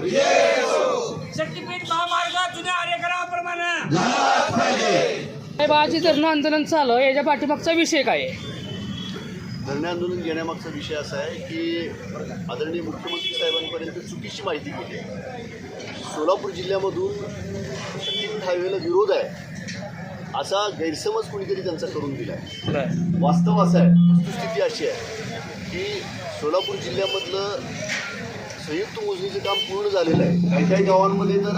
शक्तीपीठ महामार्ग जुन्या आरेकराप्रमाणे बाळाची धरणं आंदोलन चालू आहे, याच्या पाठीमागचा विषय काय आहे? धरणे आंदोलन घेण्यामागचा विषय असा आहे की आदरणीय मुख्यमंत्री साहेबांपर्यंत चुकीची माहिती गेली आहे. सोलापूर जिल्ह्यामधून शक्तीपीठ हायवेला विरोध आहे असा गैरसमज कुणीतरी त्यांचा करून दिला आहे. वास्तव असं आहे, वस्तुस्थिती अशी आहे की सोलापूर जिल्ह्यामधलं संयुक्त मोजणीचं काम पूर्ण झालेलं आहे. काही काही गावांमध्ये तर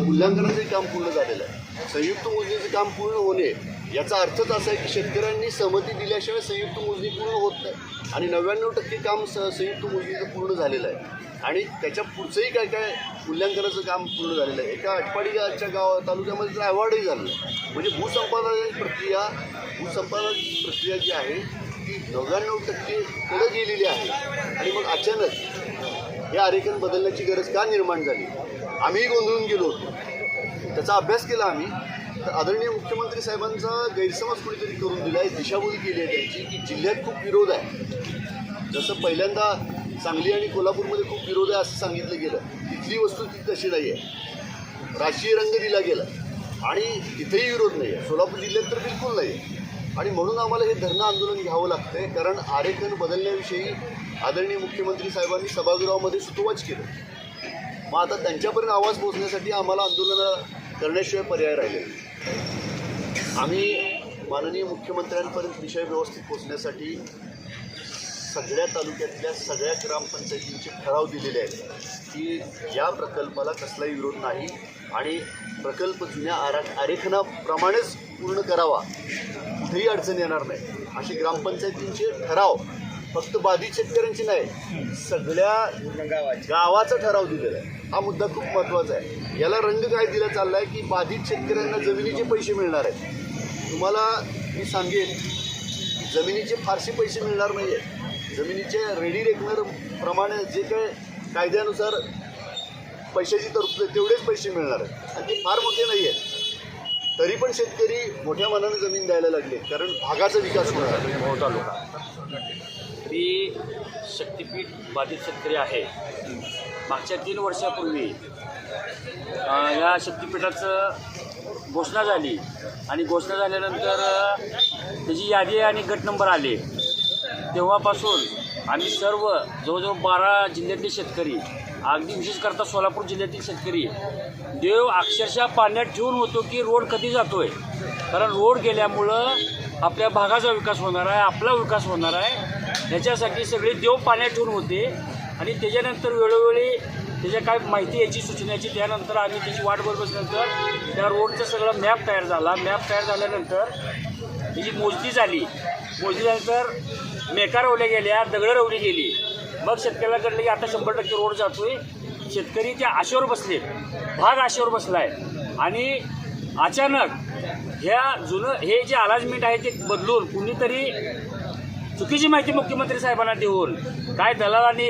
मूल्यांकनाचंही काम पूर्ण झालेलं आहे. संयुक्त मोजणीचं काम पूर्ण होणे याचा अर्थच असा आहे की शेतकऱ्यांनी सहमती दिल्याशिवाय संयुक्त मोजणी पूर्ण होत नाही आणि 99% काम संयुक्त मोजणीचं पूर्ण झालेलं आहे आणि त्याच्या पुढचंही काय काय मूल्यांकनाचं काम पूर्ण झालेलं आहे. एका आटपाडीच्या तालुक्यामध्ये तर अवॉर्डही झालं. म्हणजे भूसंपादन प्रक्रिया जी आहे ती 99% कडे गेलेली आहे आणि मग अचानक हे आरेखन बदलण्याची गरज का निर्माण झाली? आम्हीही गोंधळून गेलो होतो. त्याचा अभ्यास केला आम्ही. तर आदरणीय मुख्यमंत्री साहेबांचा गैरसमज कुणीतरी करून दिला आहे, दिशाभूल केली आहे त्यांची की जिल्ह्यात खूप विरोध आहे. जसं पहिल्यांदा सांगली आणि कोल्हापूरमध्ये खूप विरोध आहे असं सांगितलं गेलं. तिथली वस्तुस्थिती तशी नाही आहे. राजकीय रंग दिला गेला आणि तिथेही विरोध नाही आहे. सोलापूर जिल्ह्यात तर बिलकुल नाही आहे आणि म्हणून आम्हाला हे धरणं आंदोलन घ्यावं लागतं आहे. कारण आरेखन बदलण्याविषयी आदरणीय मुख्यमंत्री साहेबांनी सभागृहामध्ये सुतोवाच केलं. मग आता त्यांच्यापर्यंत आवाज पोहोचण्यासाठी आम्हाला आंदोलन करण्याशिवाय पर्याय राहिले. आम्ही माननीय मुख्यमंत्र्यांपर्यंत विषय व्यवस्थित पोहोचण्यासाठी सगळ्या तालुक्यातल्या सगळ्या ग्रामपंचायतींचे ठराव दिलेले आहेत की या प्रकल्पाला कसलाही विरोध नाही आणि प्रकल्प जुन्या आरेखनाप्रमाणेच पूर्ण करावा, कुठेही अडचण येणार नाही असे ग्रामपंचायतींचे ठराव फक्त बाधित शेतकऱ्यांची नाही, सगळ्या गावाचा ठराव दिलेला आहे. हा मुद्दा खूप महत्त्वाचा आहे. याला रंग काय दिला चालला आहे की बाधित शेतकऱ्यांना जमिनीचे पैसे मिळणार आहेत. तुम्हाला मी सांगेन की जमिनीचे फारसे पैसे मिळणार नाही आहेत. जमिनीचे रेडी रेकनर प्रमाणे जे काय कायद्यानुसार पैशाची तरतूद आहे तेवढेच पैसे मिळणार आहेत आणि ते फार मोठे नाही आहेत. तरी पण शेतकरी मोठ्या मनानं जमीन द्यायला लागले कारण भागाचा विकास होणार आहे. तालुका तरी शक्तीपीठ बाधित शेतकरी आहे. मागच्या 3 वर्षापूर्वी या शक्तीपीठाचं घोषणा झाली आणि घोषणा झाल्यानंतर त्याची यादी आणि गट नंबर आले. तेव्हापासून आम्ही सर्व जवळजवळ 12 जिल्ह्यातले शेतकरी, अगदी विशेष करता सोलापूर जिल्ह्यातील शेतकरी देव अक्षरशः पाण्यात ठेवून होतो की रोड कधी जातो आहे. कारण रोड गेल्यामुळं आपल्या भागाचा विकास होणार आहे, आपला विकास होणार आहे. ह्याच्यासाठी सगळे देव पाण्यात ठेवून होते आणि त्याच्यानंतर वेळोवेळी त्याच्या काय माहिती याची सूचनेची त्यानंतर आम्ही त्याची वाट बघत बसल्यानंतर त्या रोडचं सगळं मॅप तयार झाला. मॅप तयार झाल्यानंतर त्याची मोजणी झाली. मोजणी झाल्यानंतर मेका रवल्या गेल्या, दगडं रवली गेली. मग शेतकऱ्याला कळलं की आता 100% रोड जातोय. शेतकरी त्या आशेवर बसले, भाग आशेवर बसला आहे आणि अचानक हे जे अलाजमेंट आहे ते बदलून कुणीतरी चुकीची माहिती मुख्यमंत्री साहेबांना देऊन, काय दलालांनी,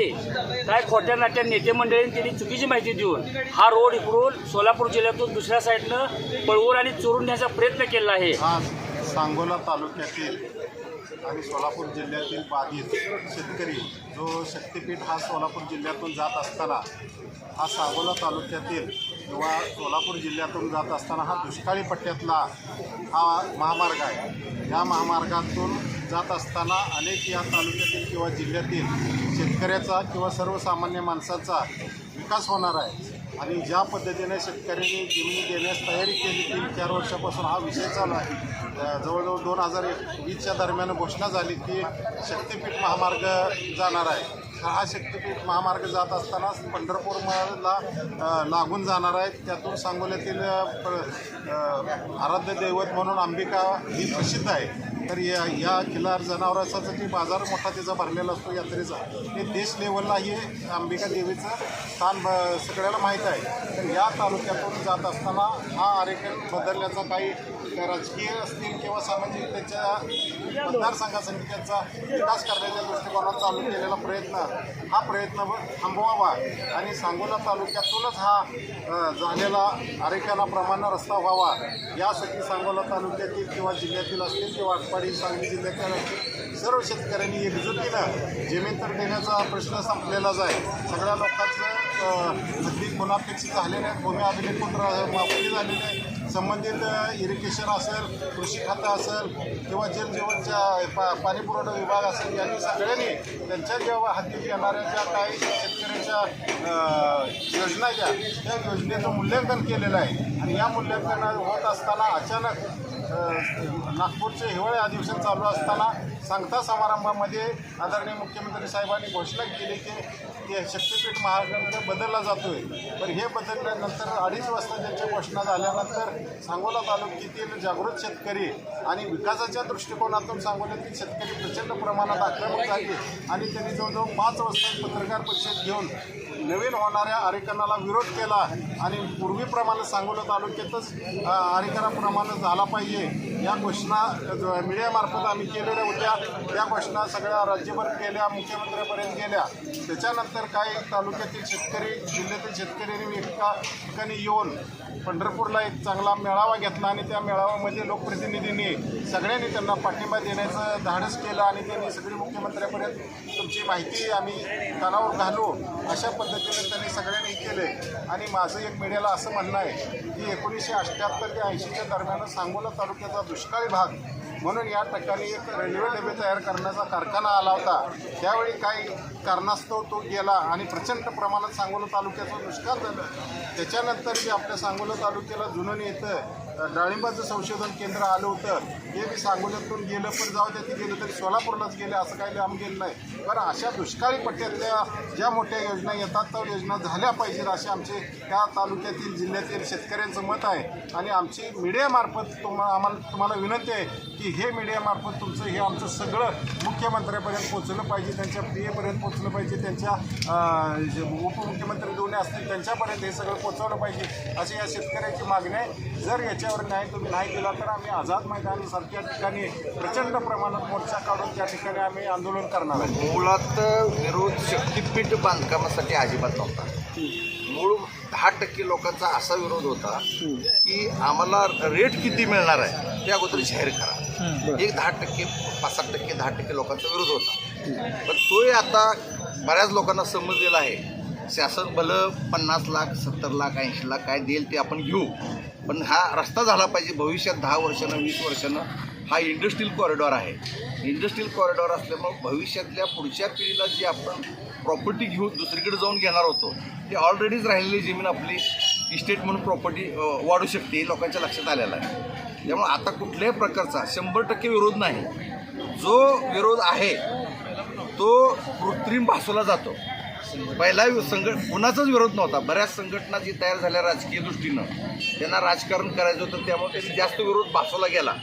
काय खोट्या नाट्या नेते मंडळींनी त्यांनी चुकीची माहिती देऊन हा रोड इकडून सोलापूर जिल्ह्यातून दुसऱ्या साईडनं पळवून आणि चोरून न्यायचा प्रयत्न केला आहे. आज सांगोला तालुक्यातील आणि सोलापूर जिल्ह्यातील बाधित शेतकरी जो शक्तीपीठ हा सोलापूर जिल्ह्यातून जात असताना हा सांगोला तालुक्यातील किंवा सोलापूर जिल्ह्यातून जात असताना हा दुष्काळी पट्ट्यातला हा महामार्ग आहे. या महामार्गातून जात असताना अनेक या तालुक्यातील किंवा जिल्ह्यातील शेतकऱ्याचा किंवा सर्वसामान्य माणसाचा विकास होणार आहे आणि ज्या पद्धतीने शेतकऱ्यांनी जमिनी देण्यास तयारी केली 3-4 वर्षापासून हा विषय चालू आहे. जवळजवळ 2020च्या दरम्यान घोषणा झाली की शक्तीपीठ महामार्ग जाणार आहे. तर हा शक्तीपीठ महामार्ग जात असताना पंढरपूरला लागून जाणार आहे. त्यातून सांगोल्यातील आराध्य दैवत म्हणून अंबिका ही प्रसिद्ध आहे. तर या खिलार जनावरांसाठी बाजार मोठा त्याचा भरलेला असतो यात्रेचा. हे देश लेवलला हे अंबिका देवीचं स्थान सगळ्याला माहीत आहे. तर या तालुक्यातून जात असताना हा आरेखन बदलण्याचा काही राजकीय असतील किंवा सामाजिक त्याच्या मतदारसंघासाठी त्याचा विकास करण्याच्या दृष्टिकोनात चालू केलेला हा प्रयत्न थांबवावा आणि सांगोला तालुक्यातूनच हा झालेला आरेखनाप्रमाणे रस्ता व्हावा यासाठी सांगोला तालुक्यातील किंवा जिल्ह्यातील असतील किंवा आटपाडी सांगली जिल्ह्यातील असतील सर्व शेतकऱ्यांनी एकजुटीनं जमीन तर देण्याचा प्रश्न संपलेलाच आहे. सगळ्या लोकांचं हद्दी कोणापेक्षा झालेले आहेत, भूमी अभिलेख पण माफी झालेले आहे. संबंधित इरिगेशन असेल, कृषी खातं असेल किंवा जलजीवनच्या पाणीपुरवठा विभाग असेल, यांनी सगळ्यांनी त्यांच्या जेव्हा हद्दीत येणाऱ्या ज्या काही शेतकऱ्याच्या योजना ज्या त्या योजनेचं मूल्यांकन केलेलं आहे. आणि या मूल्यांकन होत असताना अचानक नागपूरचे हिवाळी अधिवेशन चालू असताना सांगता समारंभामध्ये आदरणीय मुख्यमंत्री साहेबांनी घोषणा केली की शक्तीपीठ महाराष्ट्रात बदलला जातो आहे. पण हे बदलल्यानंतर 2:30 वाजता त्यांच्या घोषणा झाल्यानंतर सांगोला तालुक्यातील जागृत शेतकरी आणि विकासाच्या दृष्टिकोनातून सांगोल्यातील शेतकरी प्रचंड प्रमाणात आक्रमक झाले आणि त्यांनी जवळजवळ 5 वाजता पत्रकार परिषद घेऊन नवीन होणाऱ्या आरेखनाला विरोध केला आणि पूर्वीप्रमाणे सांगोला तालुक्यातच आरेखनाप्रमाणे झाला पाहिजे या घोषणा मीडियामार्फत आम्ही केलेल्या होत्या. त्या घोषणा सगळ्या राज्यभर केल्या, मुख्यमंत्र्यापर्यंत गेल्या. त्याच्यानंतर काही तालुक्यातील शेतकरी, जिल्ह्यातील शेतकऱ्यांनी एका ठिकाणी येऊन पंढरपूरला एक चांगला मेळावा घेतला आणि त्या मेळाव्यामध्ये लोकप्रतिनिधींनी सगळ्यांनी त्यांना पाठिंबा देण्याचं धाडस केलं आणि त्यांनी सगळी मुख्यमंत्र्यापर्यंत तुमची माहिती आम्ही कानावर घालू अशा पद्धतीने त्यांनी सगळ्यांनी केले. आणि माझं एक मीडियाला असं म्हणणं आहे की 1978 ते 80च्या दरम्यान सांगोला तालुक्याचा दुष्काळी भाग म्हणून या ठिकाणी एक रेल्वे डबे तयार करण्याचा कारखाना आला होता. त्यावेळी काही कारणास्तव तो गेला आणि प्रचंड प्रमाणात सांगोला तालुक्याचं नुकसान झालं. त्याच्यानंतर जे आपल्या सांगोला तालुक्याला जुनं इथं डाळिंबाचं संशोधन केंद्र आलं होतं. हे बी सांगोल्यातून गेलं, पण जाऊ द्या ते गेलं तरी सोलापूरलाच गेले असं काही लांब गेलं नाही. पण अशा दुष्काळी पट्ट्यातल्या ज्या मोठ्या योजना येतात त्या योजना झाल्या पाहिजेत असे आमचे त्या तालुक्यातील जिल्ह्यातील शेतकऱ्यांचं मत आहे. आणि आमची मीडियामार्फत तुम्हाला विनंती आहे की हे मीडियामार्फत तुमचं हे आमचं सगळं मुख्यमंत्र्यापर्यंत पोचलं पाहिजे, त्यांच्या PA पर्यंत पोचलं पाहिजे, त्यांच्या उपमुख्यमंत्री दोन्ही असतील त्यांच्यापर्यंत हे सगळं पोचवलं पाहिजे अशी या शेतकऱ्याची मागणी आहे. जर याच्यावर न्याय तुम्ही नाही दिला तर आम्ही आझाद मैदानासारख्या ठिकाणी प्रचंड प्रमाणात मोर्चा काढून त्या ठिकाणी आम्ही आंदोलन करणार आहे. मुळात विरोध शक्तीपीठ बांधकामासाठी अजिबात नव्हता. मूळ 10% लोकांचा असा विरोध होता की आम्हाला रेट किती मिळणार आहे ते अगोदर जाहीर करा. एक 10%, 5-7%, 10% लोकांचा विरोध होता. पण तोही आता बऱ्याच लोकांना समजलेला आहे. शासन भलं 50 लाख, 70 लाख, 80 लाख काय देईल ते आपण घेऊ, पण हा रस्ता झाला पाहिजे. भविष्यात 10 वर्षानं 20 वर्षानं हा इंडस्ट्रियल कॉरिडॉर आहे. इंडस्ट्रियल कॉरिडॉर असल्यामुळं भविष्यातल्या पुढच्या पिढीला जी आपण प्रॉपर्टी घेऊन दुसरीकडे जाऊन घेणार होतो ती ऑलरेडीच राहिलेली जमीन आपली इस्टेट म्हणून प्रॉपर्टी वाढू शकते हे लोकांच्या लक्षात आलेलं आहे. त्यामुळे आता कुठल्याही प्रकारचा 100% विरोध नाही. जो विरोध आहे तो कृत्रिम भासवला जातो. पहिला कुणाचाच विरोध नव्हता. बऱ्याच संघटना जी तयार झाल्या राजकीय दृष्टीनं त्यांना राजकारण करायचं होतं त्यामुळे त्यांनी जास्त विरोध भासवला गेला.